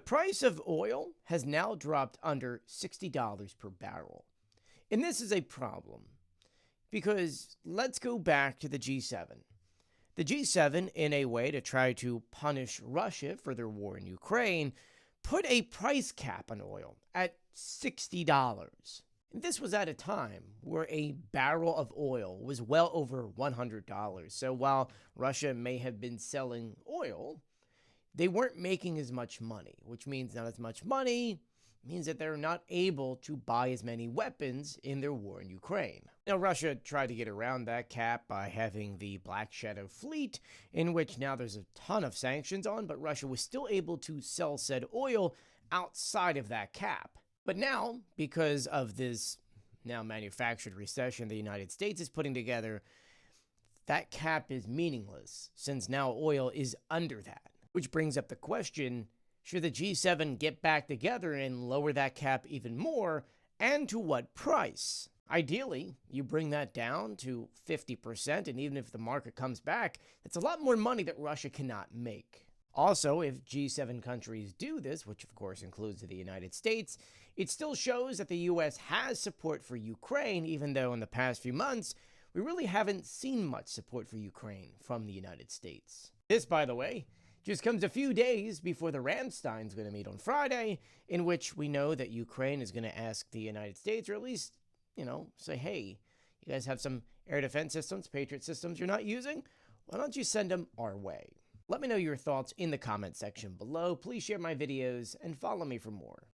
Price of oil has now dropped under $60 per barrel. And this is a problem because let's go back to the G7. The G7, in a way to try to punish Russia for their war in Ukraine, put a price cap on oil at $60. This was at a time where a barrel of oil was well over $100. So while Russia may have been selling oil, they weren't making as much money, which means not as much money means that they're not able to buy as many weapons in their war in Ukraine. Now, Russia tried to get around that cap by having the Black Shadow Fleet, in which now there's a ton of sanctions on, but Russia was still able to sell said oil outside of that cap. But now, because of this now manufactured recession the United States is putting together, that cap is meaningless, since now oil is under that. Which brings up the question, should the G7 get back together and lower that cap even more, and to what price? Ideally, you bring that down to 50%, and even if the market comes back, that's a lot more money that Russia cannot make. Also, if G7 countries do this, which of course includes the United States, it still shows that the US has support for Ukraine, even though in the past few months, we really haven't seen much support for Ukraine from the United States. This, by the way, just comes a few days before the Ramstein's going to meet on Friday, in which we know that Ukraine is going to ask the United States, or at least, say, hey, you guys have some air defense systems, Patriot systems you're not using? Why don't you send them our way? Let me know your thoughts in the comment section below. Please share my videos and follow me for more.